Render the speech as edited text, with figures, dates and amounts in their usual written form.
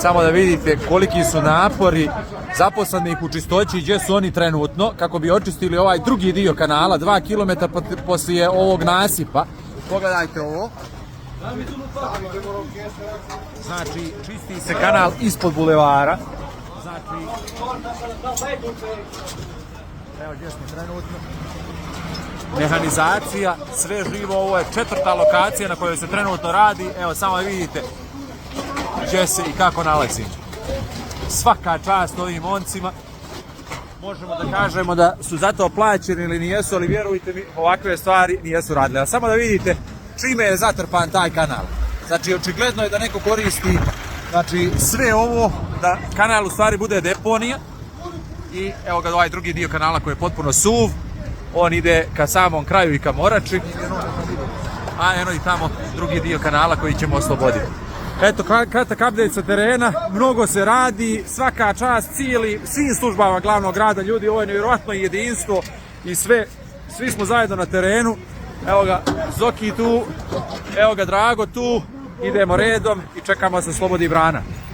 Samo da vidite koliki su napori zaposlenih u čistoći i gdje su oni trenutno, kako bi očistili ovaj drugi dio kanala, 2 km poslije ovog nasipa. Pogledajte ovo. Znači, čisti se kanal ispod bulevara. Znači, evo gdje smo trenutno. Mehanizacija, sve živo, ovo je 4. lokacija na kojoj se trenutno radi. Evo, samo vidite gdje se i kako nalazi. Svaka čast ovim momcima. Možemo da kažemo da su zato plaćeni ili nijesu, ali vjerujte mi, ovakve stvari nijesu radili. A samo da vidite čime je zatrpan taj kanal. Znači, očigledno je da neko koristi, znači, sve ovo da kanal u stvari bude deponija. I evo ga ovaj drugi dio kanala koji je potpuno suv. On ide ka samom kraju i ka Morači. A eno i tamo drugi dio kanala koji ćemo osloboditi. Eto, kratak update sa terena, mnogo se radi, svaka čast svim službama glavnog grada, ljudi, ovo je nevjerojatno jedinstvo i svi smo zajedno na terenu. Evo ga Zoki tu, evo ga Drago tu, idemo redom i čekamo da se slobodi brana.